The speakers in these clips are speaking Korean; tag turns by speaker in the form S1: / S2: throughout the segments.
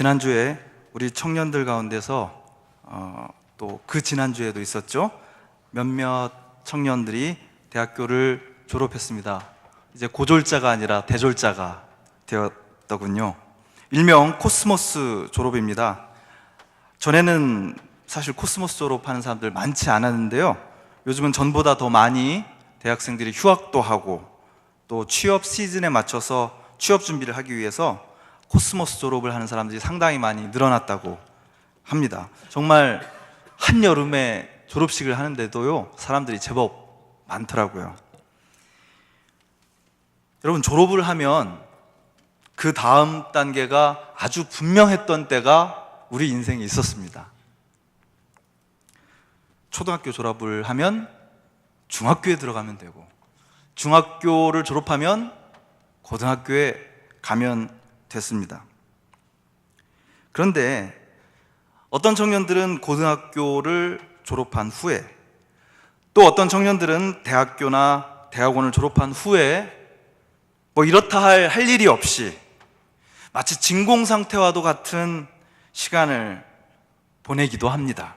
S1: 지난주에 우리 청년들 가운데서 또 그 지난주에도 있었죠. 몇몇 청년들이 대학교를 졸업했습니다. 이제 고졸자가 아니라 대졸자가 되었더군요. 일명 코스모스 졸업입니다. 전에는 사실 코스모스 졸업하는 사람들 많지 않았는데요, 요즘은 전보다 더 많이 대학생들이 휴학도 하고 또 취업 시즌에 맞춰서 취업 준비를 하기 위해서 코스모스 졸업을 하는 사람들이 상당히 많이 늘어났다고 합니다. 정말 한여름에 졸업식을 하는데도요, 사람들이 제법 많더라고요. 여러분, 졸업을 하면 그 다음 단계가 아주 분명했던 때가 우리 인생에 있었습니다. 초등학교 졸업을 하면 중학교에 들어가면 되고, 중학교를 졸업하면 고등학교에 가면 됐습니다. 그런데 어떤 청년들은 고등학교를 졸업한 후에, 또 어떤 청년들은 대학교나 대학원을 졸업한 후에 이렇다 할 일이 없이 마치 진공 상태와도 같은 시간을 보내기도 합니다.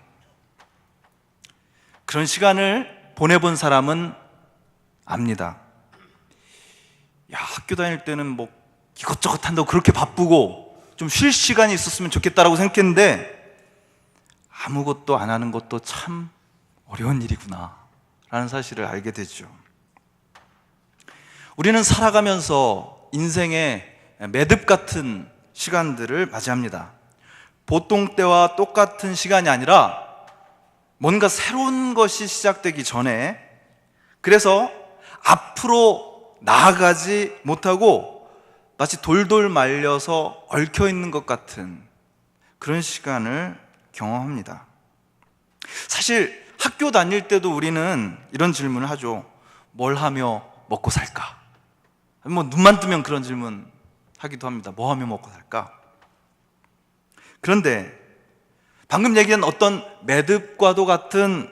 S1: 그런 시간을 보내본 사람은 압니다. 학교 다닐 때는 이것저것 한다고 그렇게 바쁘고 좀 쉴 시간이 있었으면 좋겠다라고 생각했는데 아무것도 안 하는 것도 참 어려운 일이구나 라는 사실을 알게 되죠. 우리는 살아가면서 인생의 매듭 같은 시간들을 맞이합니다. 보통 때와 똑같은 시간이 아니라 뭔가 새로운 것이 시작되기 전에, 그래서 앞으로 나아가지 못하고 마치 돌돌 말려서 얽혀있는 것 같은 그런 시간을 경험합니다. 사실 학교 다닐 때도 우리는 이런 질문을 하죠. 뭘 하며 먹고 살까? 눈만 뜨면 그런 질문 하기도 합니다. 뭐 하며 먹고 살까? 그런데 방금 얘기한 어떤 매듭과도 같은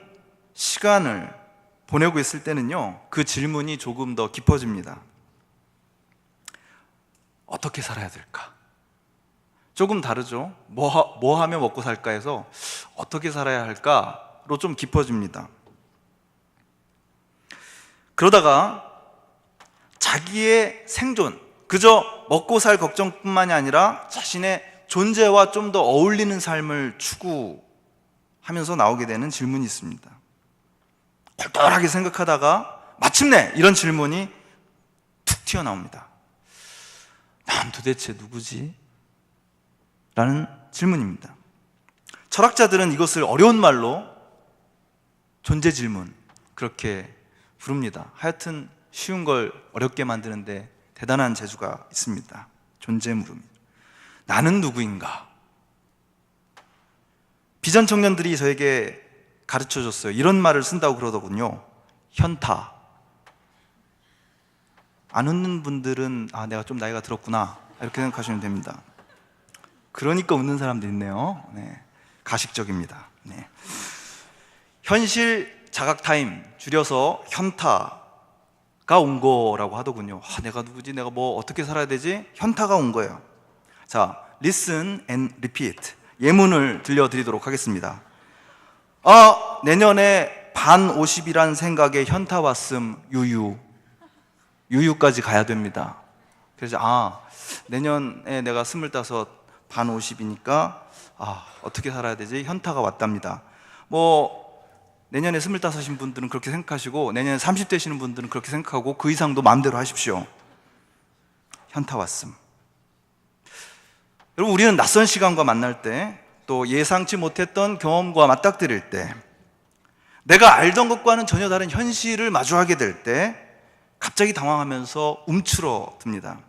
S1: 시간을 보내고 있을 때는요, 그 질문이 조금 더 깊어집니다. 어떻게 살아야 될까? 조금 다르죠. 뭐 하며 먹고 살까 해서 어떻게 살아야 할까로 좀 깊어집니다. 그러다가 자기의 생존, 그저 먹고 살 걱정뿐만이 아니라 자신의 존재와 좀 더 어울리는 삶을 추구하면서 나오게 되는 질문이 있습니다. 똘똘하게 생각하다가 마침내 이런 질문이 툭 튀어나옵니다. 난 도대체 누구지? 라는 질문입니다. 철학자들은 이것을 어려운 말로 존재 질문, 그렇게 부릅니다. 하여튼 쉬운 걸 어렵게 만드는데 대단한 재주가 있습니다. 존재 물음. 나는 누구인가? 비전 청년들이 저에게 가르쳐줬어요. 이런 말을 쓴다고 그러더군요. 현타. 안 웃는 분들은 내가 좀 나이가 들었구나 이렇게 생각하시면 됩니다. 그러니까 웃는 사람도 있네요. 가식적입니다. 현실 자각 타임, 줄여서 현타가 온 거라고 하더군요. 내가 누구지? 내가 어떻게 살아야 되지? 현타가 온 거예요. 자, listen and repeat. 예문을 들려드리도록 하겠습니다. 내년에 반 50이란 생각에 현타 왔음 유유까지 가야 됩니다. 그래서 내년에 내가 25, 반 50이니까 어떻게 살아야 되지? 현타가 왔답니다. 내년에 25인 분들은 그렇게 생각하시고 내년에 30되시는 분들은 그렇게 생각하고 그 이상도 마음대로 하십시오. 현타 왔음. 여러분, 우리는 낯선 시간과 만날 때, 또 예상치 못했던 경험과 맞닥뜨릴 때, 내가 알던 것과는 전혀 다른 현실을 마주하게 될 때 갑자기 당황하면서 움츠러듭니다.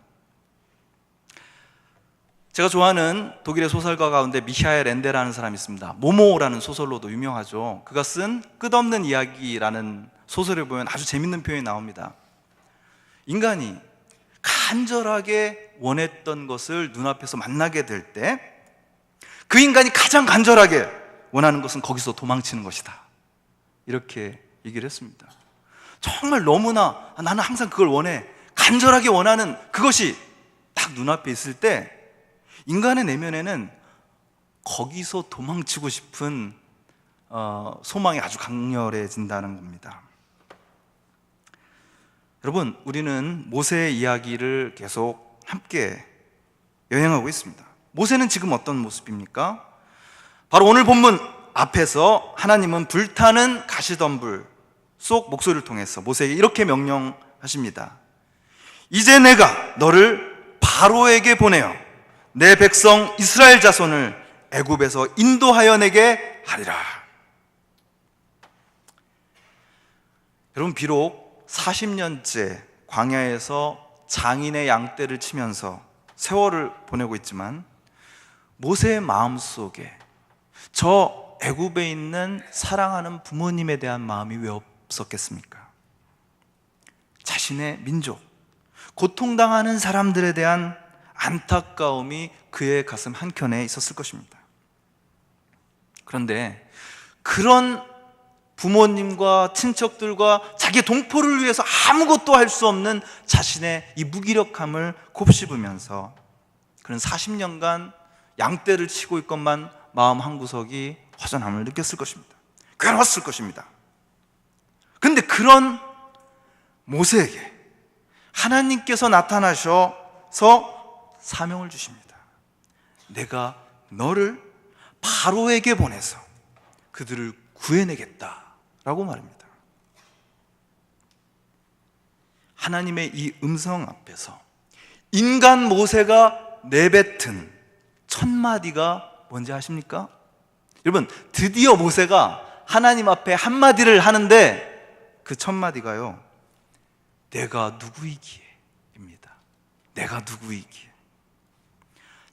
S1: 제가 좋아하는 독일의 소설가 가운데 미하엘 엔데라는 사람이 있습니다. 모모라는 소설로도 유명하죠. 그가 쓴 끝없는 이야기라는 소설을 보면 아주 재밌는 표현이 나옵니다. 인간이 간절하게 원했던 것을 눈앞에서 만나게 될 때 그 인간이 가장 간절하게 원하는 것은 거기서 도망치는 것이다, 이렇게 얘기를 했습니다. 정말 너무나 나는 항상 그걸 원해, 간절하게 원하는 그것이 딱 눈앞에 있을 때 인간의 내면에는 거기서 도망치고 싶은 소망이 아주 강렬해진다는 겁니다. 여러분, 우리는 모세의 이야기를 계속 함께 여행하고 있습니다. 모세는 지금 어떤 모습입니까? 바로 오늘 본문 앞에서 하나님은 불타는 가시덤불 속 목소리를 통해서 모세에게 이렇게 명령하십니다. 이제 내가 너를 바로에게 보내어 내 백성 이스라엘 자손을 애굽에서 인도하여 내게 하리라. 여러분, 비록 40년째 광야에서 장인의 양떼를 치면서 세월을 보내고 있지만 모세의 마음속에 저 애굽에 있는 사랑하는 부모님에 대한 마음이 왜 없었겠습니까? 자신의 민족, 고통당하는 사람들에 대한 안타까움이 그의 가슴 한켠에 있었을 것입니다. 그런데 그런 부모님과 친척들과 자기 동포를 위해서 아무것도 할 수 없는 자신의 이 무기력함을 곱씹으면서 그는 40년간 양떼를 치고 있건만 마음 한구석이 허전함을 느꼈을 것입니다. 괴로웠을 것입니다. 그런데 그런 모세에게 하나님께서 나타나셔서 사명을 주십니다. 내가 너를 바로에게 보내서 그들을 구해내겠다라고 말합니다. 하나님의 이 음성 앞에서 인간 모세가 내뱉은 첫 마디가 뭔지 아십니까? 여러분, 드디어 모세가 하나님 앞에 한마디를 하는데 그 첫 마디가요, 내가 누구이기에 입니다. 내가 누구이기에.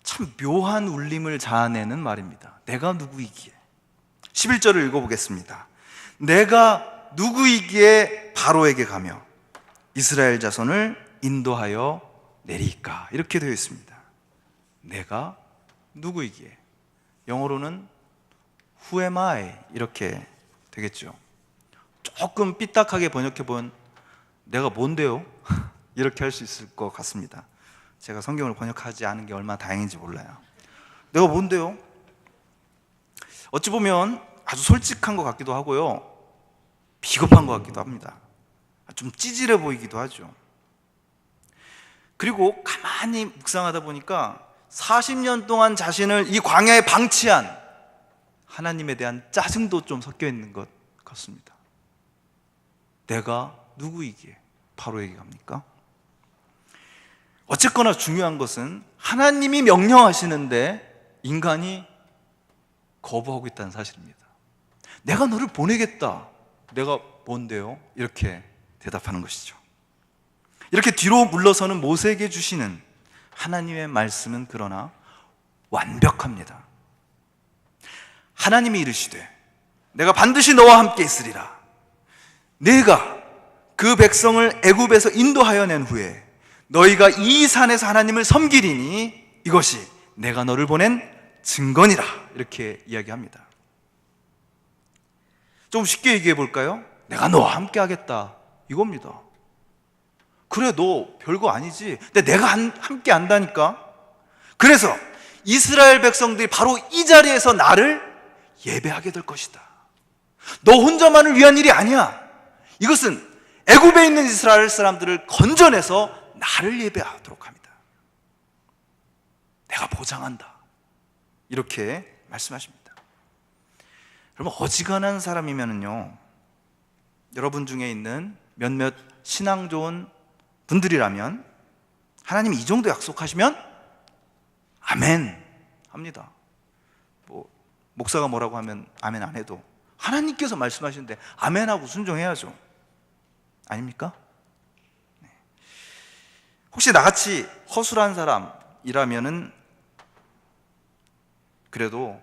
S1: 참 묘한 울림을 자아내는 말입니다. 내가 누구이기에. 11절을 읽어보겠습니다. 내가 누구이기에 바로에게 가며 이스라엘 자손을 인도하여 내리까. 이렇게 되어 있습니다. 내가 누구이기에. 영어로는 Who am I? 이렇게 되겠죠. 조금 삐딱하게 번역해 본 내가 뭔데요? 이렇게 할 수 있을 것 같습니다. 제가 성경을 번역하지 않은 게 얼마나 다행인지 몰라요. 내가 뭔데요? 어찌 보면 아주 솔직한 것 같기도 하고요, 비겁한 것 같기도 합니다. 좀 찌질해 보이기도 하죠. 그리고 가만히 묵상하다 보니까 40년 동안 자신을 이 광야에 방치한 하나님에 대한 짜증도 좀 섞여 있는 것 같습니다. 내가 누구이기에 바로에게 갑니까? 어쨌거나 중요한 것은 하나님이 명령하시는데 인간이 거부하고 있다는 사실입니다. 내가 너를 보내겠다. 내가 뭔데요? 이렇게 대답하는 것이죠. 이렇게 뒤로 물러서는 모세에게 주시는 하나님의 말씀은 그러나 완벽합니다. 하나님이 이르시되 내가 반드시 너와 함께 있으리라. 내가 그 백성을 애굽에서 인도하여 낸 후에 너희가 이 산에서 하나님을 섬기리니 이것이 내가 너를 보낸 증거니라. 이렇게 이야기합니다. 좀 쉽게 얘기해 볼까요? 내가 너와 함께 하겠다, 이겁니다. 그래, 너 별거 아니지. 근데 내가 함께 한다니까. 그래서 이스라엘 백성들이 바로 이 자리에서 나를 예배하게 될 것이다. 너 혼자만을 위한 일이 아니야. 이것은 애굽에 있는 이스라엘 사람들을 건져내서 나를 예배하도록 합니다. 내가 보장한다. 이렇게 말씀하십니다. 여러분, 어지간한 사람이면요, 여러분 중에 있는 몇몇 신앙 좋은 분들이라면 하나님이 이 정도 약속하시면 아멘 합니다. 목사가 뭐라고 하면 아멘 안 해도 하나님께서 말씀하시는데 아멘하고 순종해야죠. 아닙니까? 네. 혹시 나같이 허술한 사람이라면은 그래도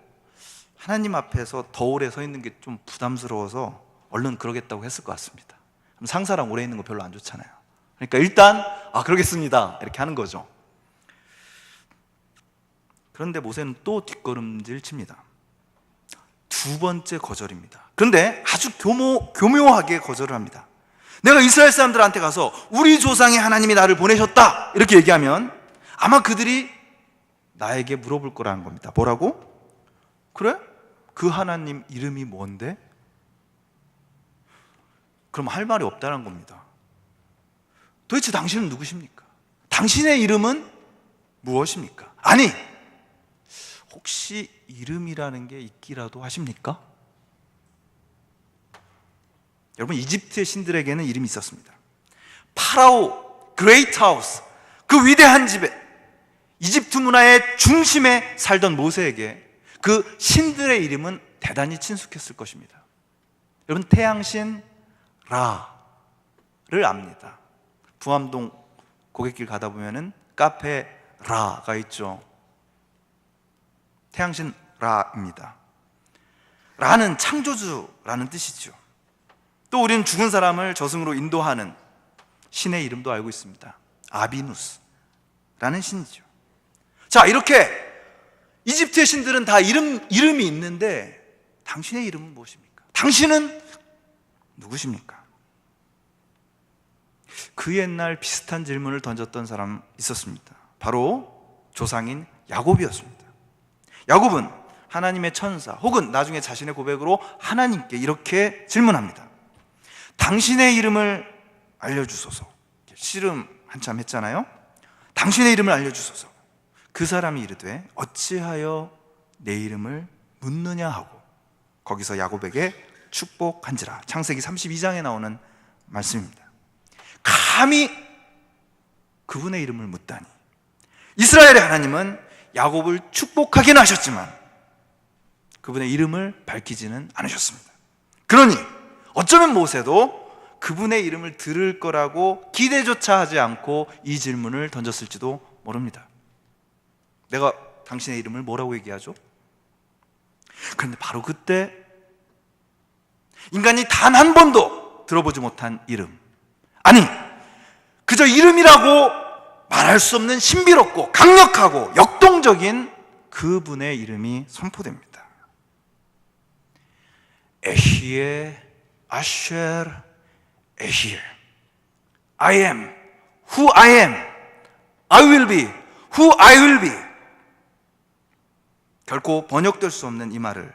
S1: 하나님 앞에서 더 오래 서 있는 게 좀 부담스러워서 얼른 그러겠다고 했을 것 같습니다. 상사랑 오래 있는 거 별로 안 좋잖아요. 그러니까 일단 그러겠습니다 이렇게 하는 거죠. 그런데 모세는 또 뒷걸음질 칩니다. 두 번째 거절입니다. 그런데 아주 교묘하게 거절을 합니다. 내가 이스라엘 사람들한테 가서 우리 조상의 하나님이 나를 보내셨다 이렇게 얘기하면 아마 그들이 나에게 물어볼 거라는 겁니다. 뭐라고? 그래? 그 하나님 이름이 뭔데? 그럼 할 말이 없다는 겁니다. 도대체 당신은 누구십니까? 당신의 이름은 무엇입니까? 아니, 혹시 이름이라는 게 있기라도 하십니까? 여러분, 이집트의 신들에게는 이름이 있었습니다. 파라오, 그레이트 하우스, 그 위대한 집에, 이집트 문화의 중심에 살던 모세에게 그 신들의 이름은 대단히 친숙했을 것입니다. 여러분, 태양신 라를 압니다. 부암동 고갯길 가다 보면은 카페 라가 있죠. 태양신 라입니다. 라는 창조주라는 뜻이죠. 또 우리는 죽은 사람을 저승으로 인도하는 신의 이름도 알고 있습니다. 아비누스라는 신이죠. 자, 이렇게 이집트의 신들은 다 이름이 있는데 당신의 이름은 무엇입니까? 당신은 누구십니까? 그 옛날 비슷한 질문을 던졌던 사람 있었습니다. 바로 조상인 야곱이었습니다. 야곱은 하나님의 천사 혹은 나중에 자신의 고백으로 하나님께 이렇게 질문합니다. 당신의 이름을 알려주소서. 씨름 한참 했잖아요. 당신의 이름을 알려주소서. 그 사람이 이르되 어찌하여 내 이름을 묻느냐 하고 거기서 야곱에게 축복한지라. 창세기 32장에 나오는 말씀입니다. 감히 그분의 이름을 묻다니. 이스라엘의 하나님은 야곱을 축복하기는 하셨지만 그분의 이름을 밝히지는 않으셨습니다. 그러니 어쩌면 모세도 그분의 이름을 들을 거라고 기대조차 하지 않고 이 질문을 던졌을지도 모릅니다. 내가 당신의 이름을 뭐라고 얘기하죠? 그런데 바로 그때 인간이 단 한 번도 들어보지 못한 이름, 아니 그저 이름이라고 말할 수 없는 신비롭고 강력하고 역동적인 그분의 이름이 선포됩니다. 에히에 아셰르 에히에. I am who I am. I will be who I will be. 결코 번역될 수 없는 이 말을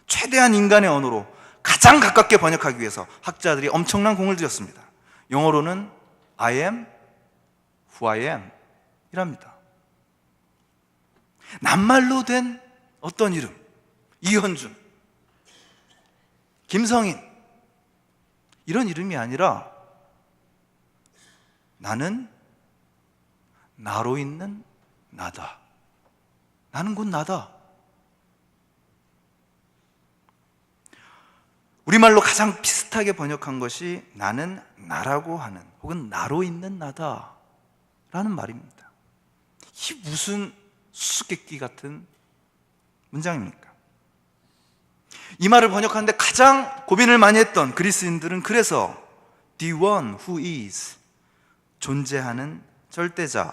S1: 최대한 인간의 언어로 가장 가깝게 번역하기 위해서 학자들이 엄청난 공을 들였습니다. 영어로는 I am who I am 이랍니다. 낱말로 된 어떤 이름, 이현준, 김성인, 이런 이름이 아니라 나는 나로 있는 나다. 나는 곧 나다. 우리말로 가장 비슷하게 번역한 것이 나는 나라고 하는 혹은 나로 있는 나다 라는 말입니다. 이 무슨 수수께끼 같은 문장입니까? 이 말을 번역하는데 가장 고민을 많이 했던 그리스인들은 그래서 the one who is, 존재하는 절대자로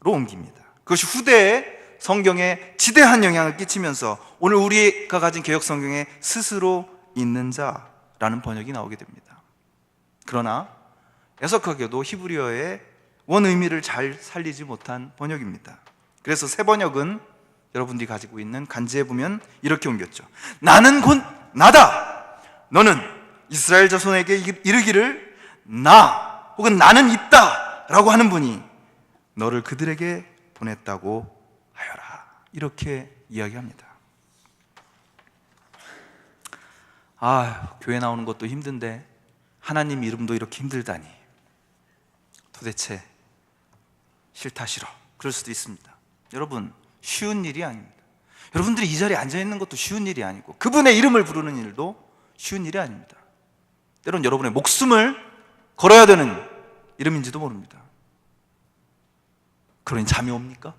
S1: 옮깁니다. 그것이 후대에 성경에 지대한 영향을 끼치면서 오늘 우리가 가진 개역 성경에 스스로 있는 자라는 번역이 나오게 됩니다. 그러나 애석하게도 히브리어의 원 의미를 잘 살리지 못한 번역입니다. 그래서 새 번역은 여러분들이 가지고 있는 간지에 보면 이렇게 옮겼죠. 나는 곧 나다. 너는 이스라엘 자손에게 이르기를 나 혹은 나는 있다 라고 하는 분이 너를 그들에게 보냈다고 하여라. 이렇게 이야기합니다. 교회 나오는 것도 힘든데 하나님 이름도 이렇게 힘들다니. 도대체 싫다 싫어. 그럴 수도 있습니다. 여러분, 쉬운 일이 아닙니다. 여러분들이 이 자리에 앉아있는 것도 쉬운 일이 아니고 그분의 이름을 부르는 일도 쉬운 일이 아닙니다. 때론 여러분의 목숨을 걸어야 되는 이름인지도 모릅니다. 그러니 잠이 옵니까?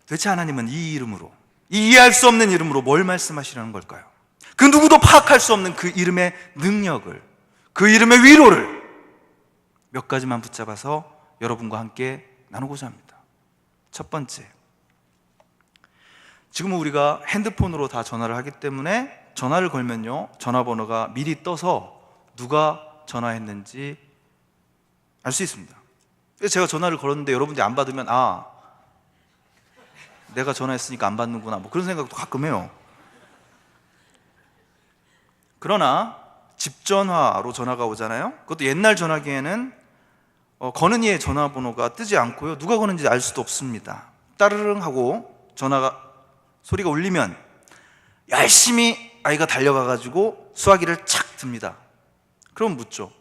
S1: 도대체 하나님은 이 이름으로, 이 이해할 수 없는 이름으로 뭘 말씀하시려는 걸까요? 그 누구도 파악할 수 없는 그 이름의 능력을, 그 이름의 위로를 몇 가지만 붙잡아서 여러분과 함께 나누고자 합니다. 첫 번째, 지금은 우리가 핸드폰으로 다 전화를 하기 때문에 전화를 걸면요, 전화번호가 미리 떠서 누가 전화했는지 알 수 있습니다. 그래서 제가 전화를 걸었는데 여러분들이 안 받으면 내가 전화했으니까 안 받는구나, 뭐 그런 생각도 가끔 해요. 그러나 집 전화로 전화가 오잖아요. 그것도 옛날 전화기에는 거는이의 전화번호가 뜨지 않고요, 누가 거는지 알 수도 없습니다. 따르릉 하고 전화가 소리가 울리면 열심히 아이가 달려가가지고 수화기를 착 듭니다. 그럼 묻죠.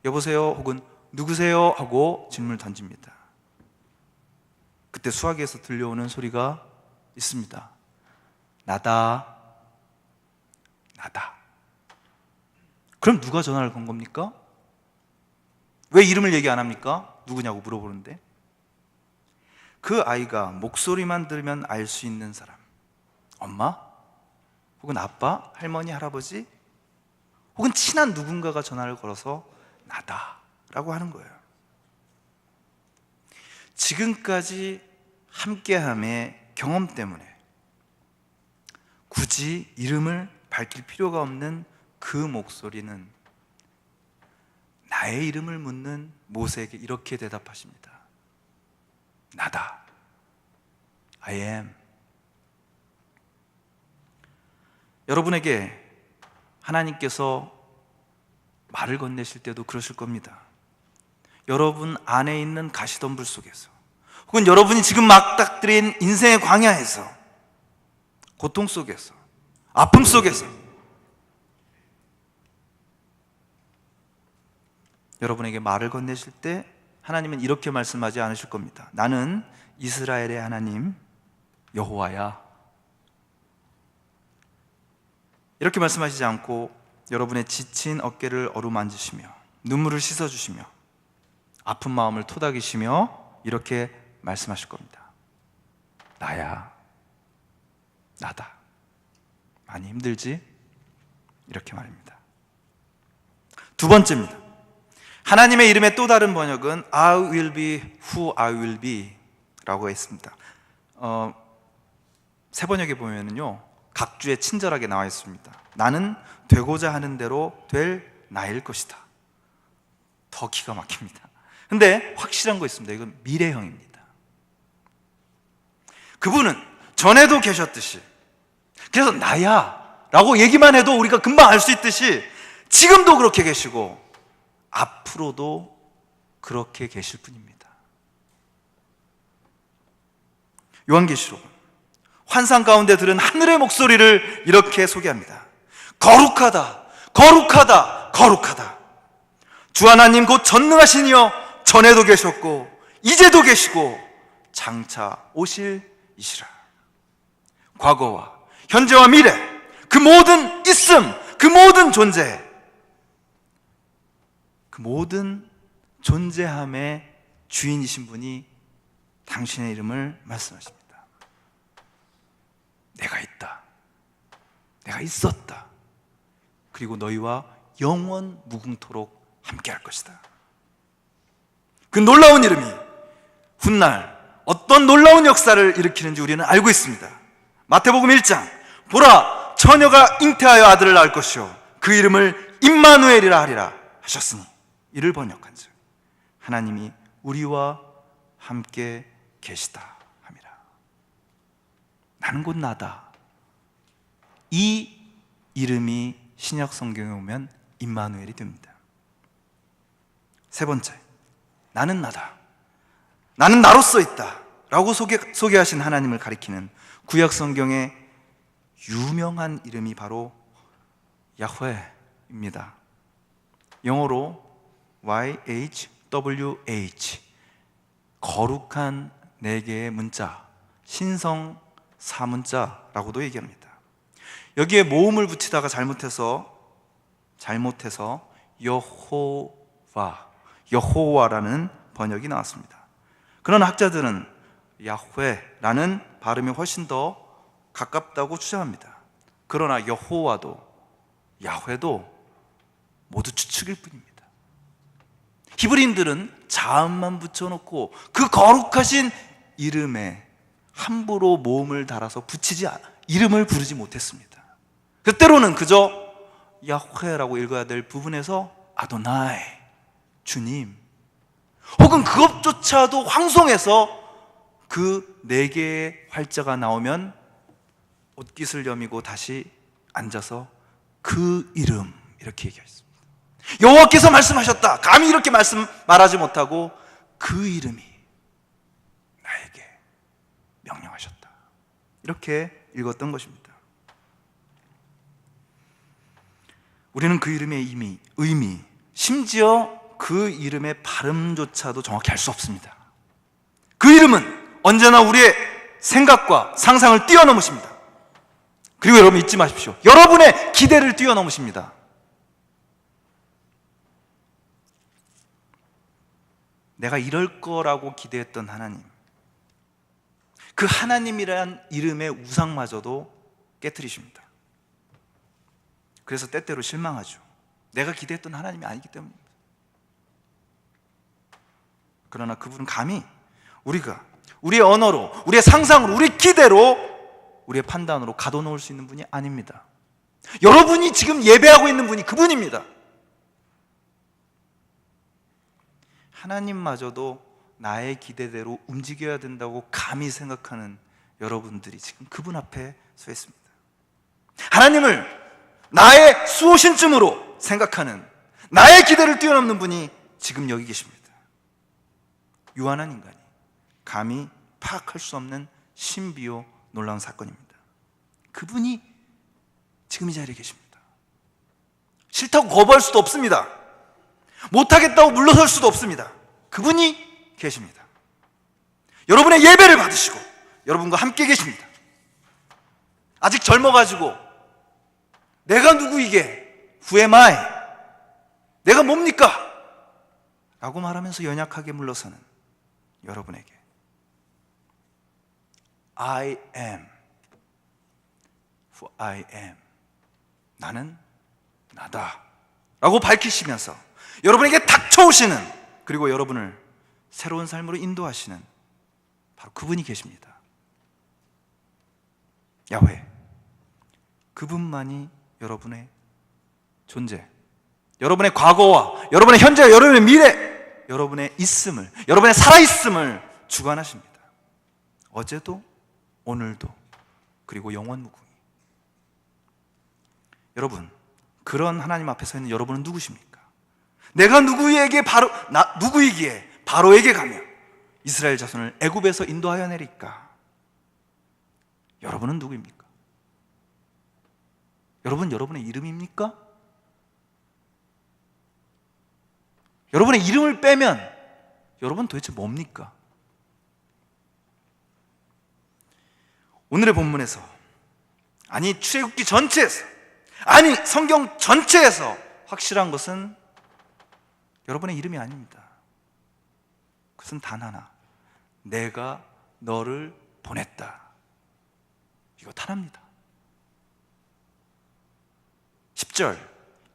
S1: 여보세요? 혹은 누구세요? 하고 질문을 던집니다. 그때 수화기에서 들려오는 소리가 있습니다. 나다. 그럼 누가 전화를 건 겁니까? 왜 이름을 얘기 안 합니까? 누구냐고 물어보는데, 그 아이가 목소리만 들으면 알 수 있는 사람, 엄마? 혹은 아빠? 할머니? 할아버지? 혹은 친한 누군가가 전화를 걸어서 나다 라고 하는 거예요. 지금까지 함께함의 경험 때문에 굳이 이름을 밝힐 필요가 없는 그 목소리는 나의 이름을 묻는 모세에게 이렇게 대답하십니다. 나다. I am. 여러분에게 하나님께서 말을 건네실 때도 그러실 겁니다. 여러분 안에 있는 가시덤불 속에서, 혹은 여러분이 지금 맞닥뜨린 인생의 광야에서, 고통 속에서, 아픔 속에서 여러분에게 말을 건네실 때 하나님은 이렇게 말씀하지 않으실 겁니다. 나는 이스라엘의 하나님 여호와야. 이렇게 말씀하시지 않고 여러분의 지친 어깨를 어루만지시며 눈물을 씻어주시며 아픈 마음을 토닥이시며 이렇게 말씀하실 겁니다. 나야. 나다. 많이 힘들지? 이렇게 말입니다. 두 번째입니다. 하나님의 이름의 또 다른 번역은 I will be who I will be 라고 했습니다. 새 번역에 보면은요, 각주에 친절하게 나와 있습니다. 나는 되고자 하는 대로 될 나일 것이다. 더 기가 막힙니다. 근데 확실한 거 있습니다. 이건 미래형입니다. 그분은 전에도 계셨듯이, 그래서 나야 라고 얘기만 해도 우리가 금방 알 수 있듯이 지금도 그렇게 계시고 앞으로도 그렇게 계실 분입니다. 요한계시록은 환상 가운데 들은 하늘의 목소리를 이렇게 소개합니다. 거룩하다, 거룩하다, 거룩하다. 주 하나님 곧 전능하신 이여, 전에도 계셨고 이제도 계시고 장차 오실 이시라. 과거와 현재와 미래, 그 모든 있음, 그 모든 존재, 그 모든 존재함의 주인이신 분이 당신의 이름을 말씀하십니다. 내가 있다. 내가 있었다. 그리고 너희와 영원 무궁토록 함께할 것이다. 그 놀라운 이름이 훗날 어떤 놀라운 역사를 일으키는지 우리는 알고 있습니다. 마태복음 1장, 보라, 처녀가 잉태하여 아들을 낳을 것이요 그 이름을 임마누엘이라 하리라 하셨으니, 이를 번역한즉 하나님이 우리와 함께 계시다 함이라. 나는 곧 나다. 이 이름이 신약 성경에 오면 임마누엘이 됩니다. 세 번째, 나는 나다. 나는 나로서 있다 라고 소개하신 하나님을 가리키는 구약 성경의 유명한 이름이 바로 야훼입니다. 영어로 YHWH, 거룩한 네 개의 문자, 신성 사문자라고도 얘기합니다. 여기에 모음을 붙이다가 잘못해서 여호와라는 번역이 나왔습니다. 그러나 학자들은 야훼라는 발음이 훨씬 더 가깝다고 주장합니다. 그러나 여호와도 야훼도 모두 추측일 뿐입니다. 히브리인들은 자음만 붙여놓고 그 거룩하신 이름에 함부로 모음을 달아서 이름을 부르지 못했습니다. 때로는 그저 야훼라고 읽어야 될 부분에서 아도나이, 주님, 혹은 그것조차도 황송해서 그 4개의 활자가 나오면 옷깃을 여미고 다시 앉아서 그 이름 이렇게 얘기했습니다. 여호와께서 말씀하셨다. 감히 이렇게 말하지 못하고 그 이름이 나에게 명령하셨다. 이렇게 읽었던 것입니다. 우리는 그 이름의 의미, 심지어 그 이름의 발음조차도 정확히 알 수 없습니다. 그 이름은 언제나 우리의 생각과 상상을 뛰어넘으십니다. 그리고 여러분 잊지 마십시오. 여러분의 기대를 뛰어넘으십니다. 내가 이럴 거라고 기대했던 하나님, 그 하나님이란 이름의 우상마저도 깨트리십니다. 그래서 때때로 실망하죠. 내가 기대했던 하나님이 아니기 때문입니다. 그러나 그분은 감히 우리가 우리의 언어로, 우리의 상상으로, 우리의 기대로, 우리의 판단으로 가둬놓을 수 있는 분이 아닙니다. 여러분이 지금 예배하고 있는 분이 그분입니다. 하나님마저도 나의 기대대로 움직여야 된다고 감히 생각하는 여러분들이 지금 그분 앞에 서 있습니다. 하나님을 나의 수호신쯤으로 생각하는, 나의 기대를 뛰어넘는 분이 지금 여기 계십니다. 유한한 인간이 감히 파악할 수 없는 신비요 놀라운 사건입니다. 그분이 지금 이 자리에 계십니다. 싫다고 거부할 수도 없습니다. 못하겠다고 물러설 수도 없습니다. 그분이 계십니다. 여러분의 예배를 받으시고 여러분과 함께 계십니다. 아직 젊어가지고 내가 누구이게? Who am I? 내가 뭡니까? 라고 말하면서 연약하게 물러서는 여러분에게 I am who I am. 나는 나다 라고 밝히시면서 여러분에게 닥쳐오시는, 그리고 여러분을 새로운 삶으로 인도하시는 바로 그분이 계십니다. 야훼, 그분만이 여러분의 존재, 여러분의 과거와 여러분의 현재와 여러분의 미래, 여러분의 있음을, 여러분의 살아있음을 주관하십니다. 어제도 오늘도 그리고 영원무궁히. 여러분, 그런 하나님 앞에 서 있는 여러분은 누구십니까? 내가 누구에게 누구이기에 바로에게 가며 이스라엘 자손을 애굽에서 인도하여 내릴까? 여러분은 누구입니까? 여러분의 이름입니까? 여러분의 이름을 빼면 여러분 도대체 뭡니까? 오늘의 본문에서, 아니 출애굽기 전체에서, 아니 성경 전체에서 확실한 것은 여러분의 이름이 아닙니다. 그것은 단 하나, 내가 너를 보냈다. 이거 하나입니다. 10절,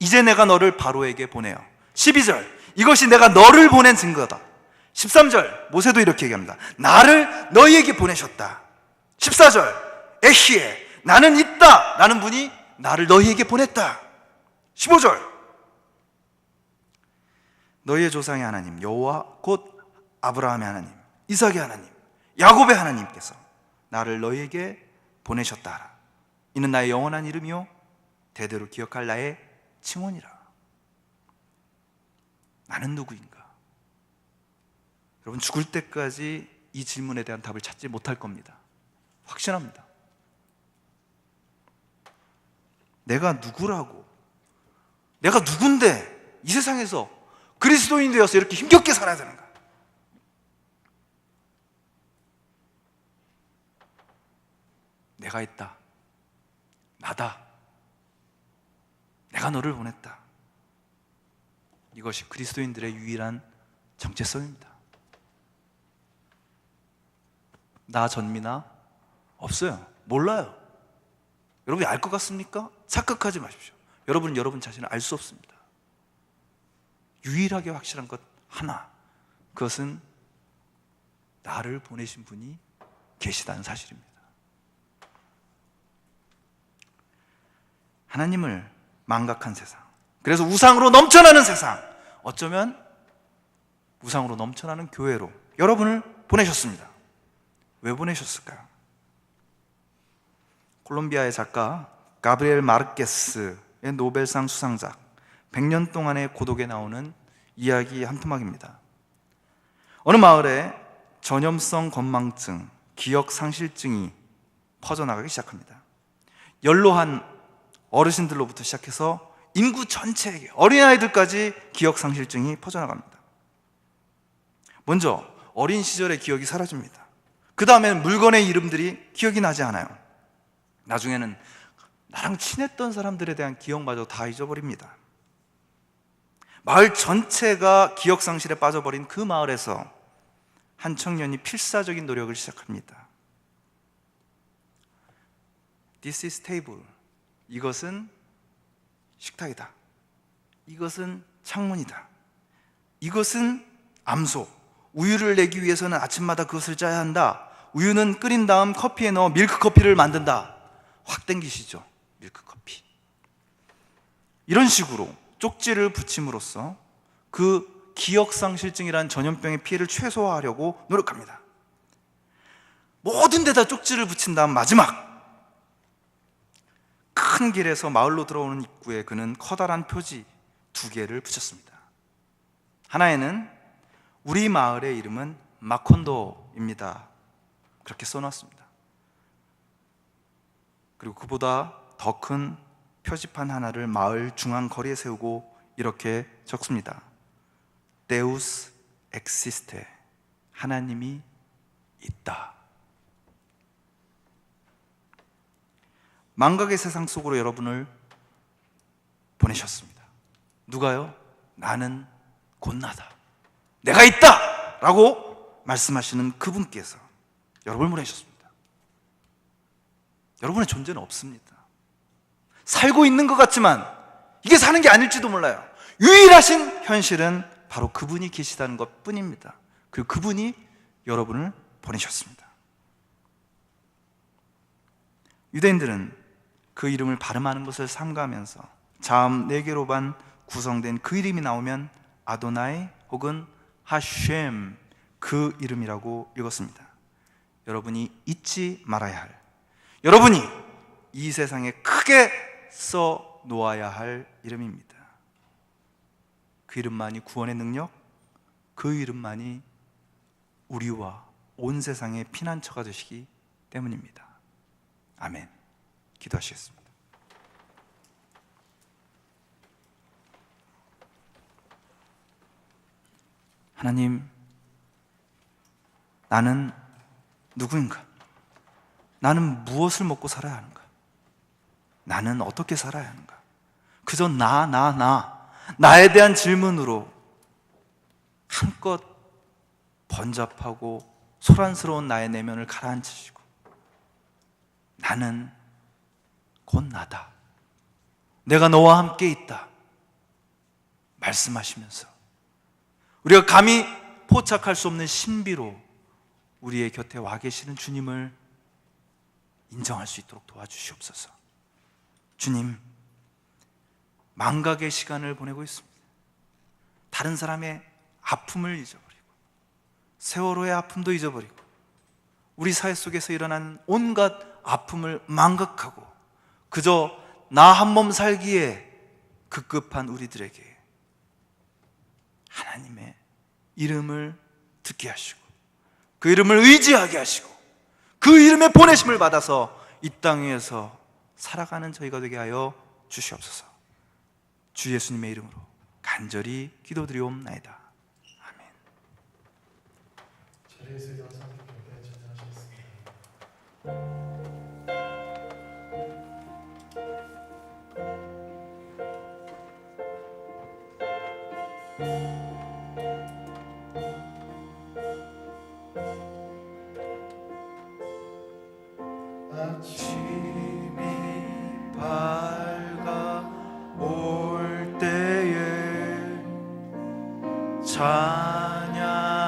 S1: 이제 내가 너를 바로에게 보내어. 12절, 이것이 내가 너를 보낸 증거다. 13절, 모세도 이렇게 얘기합니다. 나를 너희에게 보내셨다. 14절, 에히에, 나는 있다 라는 분이 나를 너희에게 보냈다. 15절, 너희의 조상의 하나님 여호와 곧 아브라함의 하나님, 이삭의 하나님, 야곱의 하나님께서 나를 너희에게 보내셨다 하라. 이는 나의 영원한 이름이요 대대로 기억할 나의 칭언이라. 나는 누구인가? 여러분, 죽을 때까지 이 질문에 대한 답을 찾지 못할 겁니다. 확신합니다. 내가 누구라고, 내가 누군데 이 세상에서 그리스도인이 되어서 이렇게 힘겹게 살아야 되는가? 내가 있다, 나다, 내가 너를 보냈다. 이것이 그리스도인들의 유일한 정체성입니다. 나 전미나 없어요. 몰라요. 여러분이 알 것 같습니까? 착각하지 마십시오. 여러분은 여러분 자신을 알 수 없습니다. 유일하게 확실한 것 하나, 그것은 나를 보내신 분이 계시다는 사실입니다. 하나님을 망각한 세상, 그래서 우상으로 넘쳐나는 세상, 어쩌면 우상으로 넘쳐나는 교회로 여러분을 보내셨습니다. 왜 보내셨을까요? 콜롬비아의 작가 가브리엘 마르케스의 노벨상 수상작 100년 동안의 고독에 나오는 이야기 한 토막입니다. 어느 마을에 전염성 건망증, 기억상실증이 퍼져나가기 시작합니다. 연로한 어르신들로부터 시작해서 인구 전체에게, 어린아이들까지 기억상실증이 퍼져나갑니다. 먼저 어린 시절의 기억이 사라집니다. 그 다음에는 물건의 이름들이 기억이 나지 않아요. 나중에는 나랑 친했던 사람들에 대한 기억마저 다 잊어버립니다. 마을 전체가 기억상실에 빠져버린 그 마을에서 한 청년이 필사적인 노력을 시작합니다. This is table. 이것은 식탁이다. 이것은 창문이다. 이것은 암소. 우유를 내기 위해서는 아침마다 그것을 짜야 한다. 우유는 끓인 다음 커피에 넣어 밀크커피를 만든다. 확 땡기시죠? 밀크커피. 이런 식으로 쪽지를 붙임으로써 그 기억상실증이라는 전염병의 피해를 최소화하려고 노력합니다. 모든 데다 쪽지를 붙인 다음 마지막 큰 길에서 마을로 들어오는 입구에 그는 커다란 표지 2개를 붙였습니다. 하나에는 우리 마을의 이름은 마콘도입니다. 그렇게 써놨습니다. 그리고 그보다 더 큰 표지판 하나를 마을 중앙 거리에 세우고 이렇게 적습니다. Deus existe. 하나님이 있다. 망각의 세상 속으로 여러분을 보내셨습니다. 누가요? 나는 곧 나다. 내가 있다! 라고 말씀하시는 그분께서 여러분을 보내셨습니다. 여러분의 존재는 없습니다. 살고 있는 것 같지만 이게 사는 게 아닐지도 몰라요. 유일하신 현실은 바로 그분이 계시다는 것 뿐입니다. 그리고 그분이 여러분을 보내셨습니다. 유대인들은 그 이름을 발음하는 것을 삼가하면서 자음 4개로만 구성된 그 이름이 나오면 아도나이 혹은 하셴, 그 이름이라고 읽었습니다. 여러분이 잊지 말아야 할, 여러분이 이 세상에 크게 써 놓아야 할 이름입니다. 그 이름만이 구원의 능력, 그 이름만이 우리와 온 세상의 피난처가 되시기 때문입니다. 아멘. 기도하시겠습니다. 하나님, 나는 누구인가? 나는 무엇을 먹고 살아야 하는가? 나는 어떻게 살아야 하는가? 그저 나에 대한 질문으로 한껏 번잡하고 소란스러운 나의 내면을 가라앉히시고, 나는 곧 나다, 내가 너와 함께 있다 말씀하시면서 우리가 감히 포착할 수 없는 신비로 우리의 곁에 와 계시는 주님을 인정할 수 있도록 도와주시옵소서. 주님, 망각의 시간을 보내고 있습니다. 다른 사람의 아픔을 잊어버리고 세월호의 아픔도 잊어버리고 우리 사회 속에서 일어난 온갖 아픔을 망각하고 그저 나 한 몸 살기에 급급한 우리들에게 하나님의 이름을 듣게 하시고 그 이름을 의지하게 하시고 그 이름의 보내심을 받아서 이 땅 위에서 살아가는 저희가 되게 하여 주시옵소서. 주 예수님의 이름으로 간절히 기도드리옵나이다. 아멘. 자리에서 일어나서 함께 찬양하시겠습니다. 아침이 밝아올 때에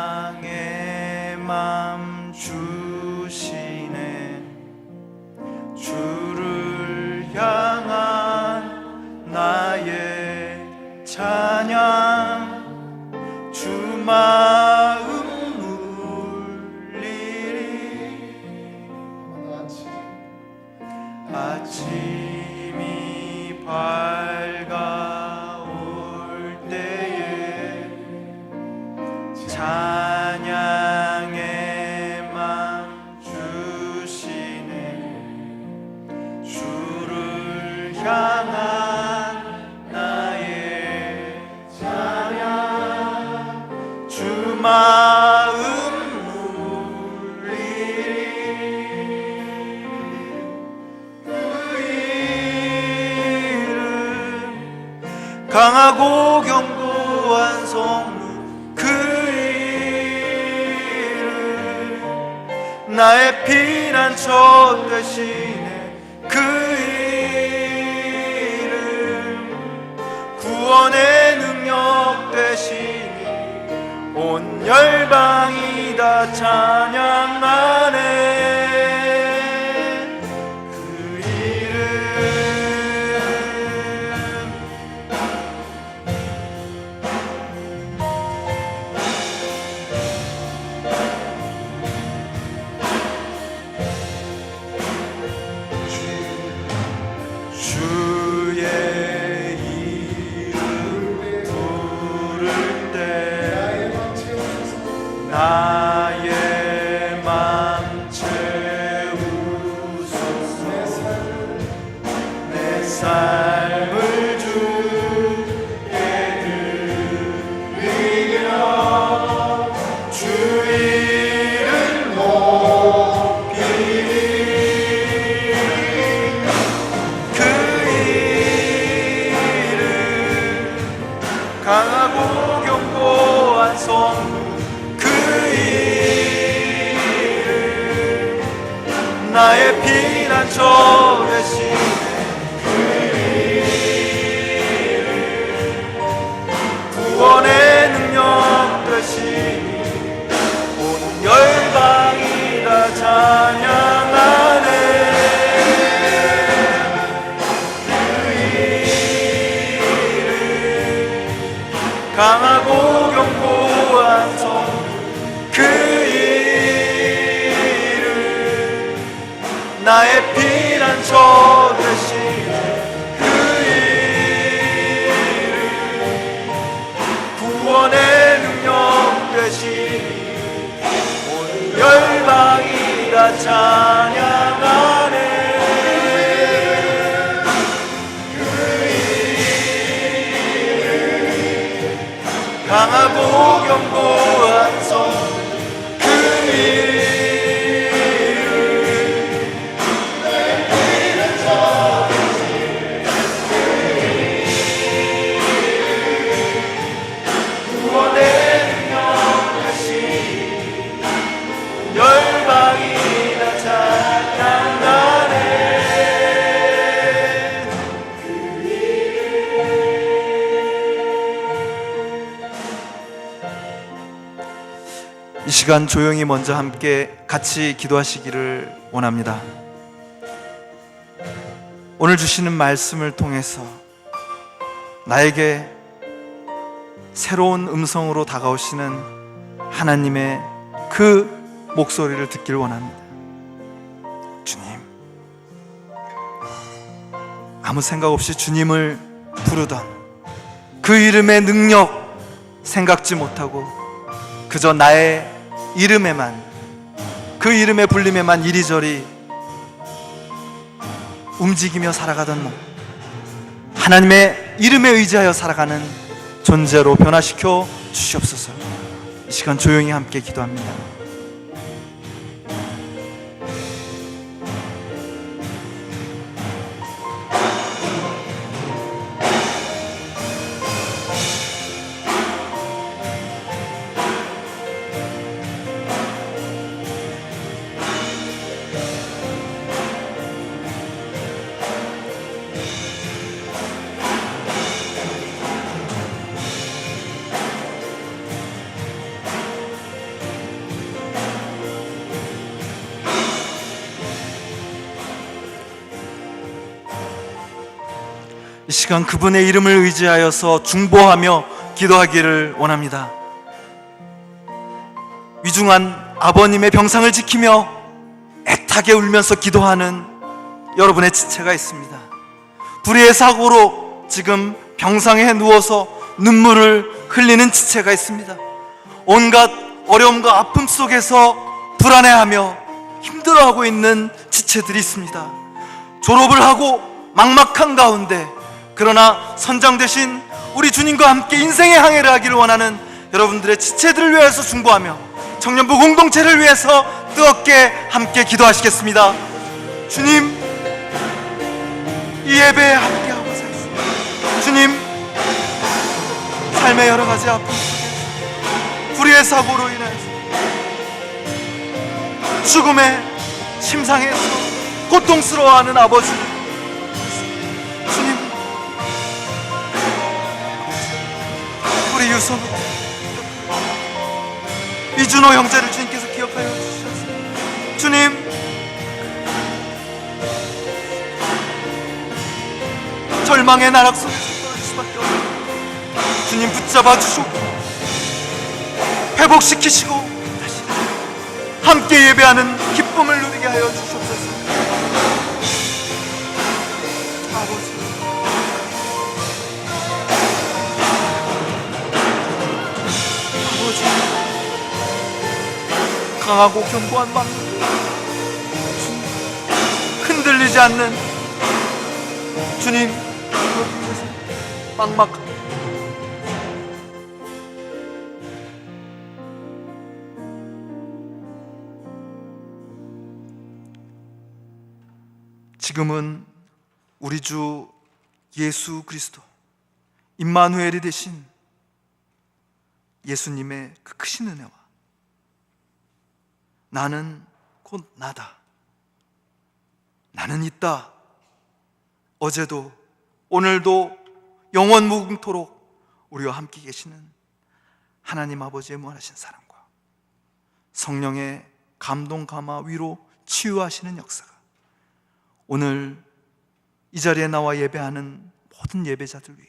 S1: 찬양의 맘 주시네. 주를 향한 나의 찬양 주만 찬양의 맘 주시네. 주를 향한 나의 찬양, 주 마음 울리리. 그 이름 강하고 견고한 성문, 나의 피난처 되시네. 그 이름 구원의 능력 되시니 온 열방이 다 찬양하네. 그 이름 주의 이름 부를 때 나의 맘 채우소서. 내 삶을 주께 드리며 주 이름 높이리. 강하고 견고한 성문, 그 이름 나의 피난처 되시네. 그 이름 구원의 능력 되시니 온 열방이 다 찬양하네. 강하고 견고한 성문, 그 이름 나의 피난처 되시네. 그 이름 구원의 능력 되시니 온 열방이 다 찬양하네. 강하고 견고한 성문, 그 이름 나의 피난처 되시네. 그 이름 구원의 능력 되시니 열방이 다 찬양하네. 이 시간 조용히 먼저 함께 같이 기도하시기를 원합니다. 오늘 주시는 말씀을 통해서 나에게 새로운 음성으로 다가오시는 하나님의 그 목소리를 듣길 원합니다. 주님, 아무 생각 없이 주님을 부르던 그 이름의 능력 생각지 못하고 그저 나의 이름에만, 그 이름의 불림에만 이리저리 움직이며 살아가던 나, 하나님의 이름에 의지하여 살아가는 존재로 변화시켜 주시옵소서. 이 시간 조용히 함께 기도합니다. 이 시간 그분의 이름을 의지하여서 중보하며 기도하기를 원합니다. 위중한 아버님의 병상을 지키며 애타게 울면서 기도하는 여러분의 지체가 있습니다. 불의의 사고로 지금 병상에 누워서 눈물을 흘리는 지체가 있습니다. 온갖 어려움과 아픔 속에서 불안해하며 힘들어하고 있는 지체들이 있습니다. 졸업을 하고 막막한 가운데, 그러나 선장 되신 우리 주님과 함께 인생의 항해를 하기를 원하는 여러분들의 지체들을 위해서 중보하며 청년부 공동체를 위해서 뜨겁게 함께 기도하시겠습니다. 주님, 이 예배에 함께하고 사겠습니다. 주님, 삶의 여러 가지 아픔 속에 불의의 사고로 인해서 죽음의 침상에서 고통스러워하는 아버지를 주님, 우리 유선우 이준호 형제를 주님께서 기억하여 주셔서 주님, 절망의 나락 속에서 떨어질 수밖에 없는 주님 붙잡아 주시고 회복시키시고 다시 함께 예배하는 기쁨을 누리게 하여 주시옵소서. 아버지, 아버지, 강하고 견고한 막 흔들리지 않는 주님, 막막한 지금은 우리 주 예수 그리스도 임마누엘이 되신 예수님의 그 크신 은혜와 나는 곧 나다, 나는 있다, 어제도 오늘도 영원 무궁토록 우리와 함께 계시는 하나님 아버지의 무한하신 사랑과 성령의 감동, 감화, 위로, 치유하시는 역사가 오늘 이 자리에 나와 예배하는 모든 예배자들 위해,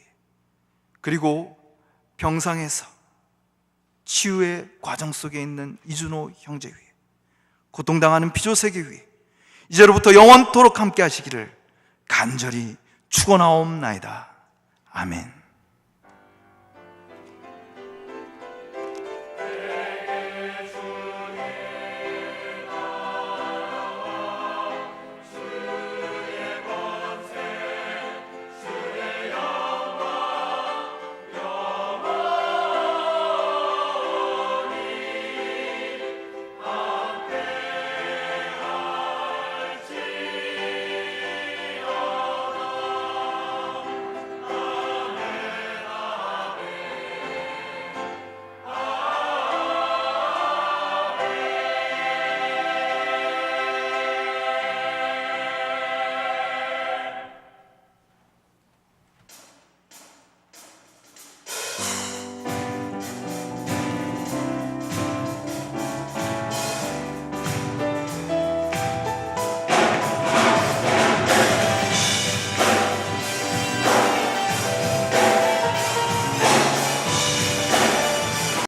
S1: 그리고 병상에서 치유의 과정 속에 있는 이준호 형제 위해, 고통당하는 피조세계 위해 이제로부터 영원토록 함께 하시기를 간절히 축원하옵나이다. 아멘.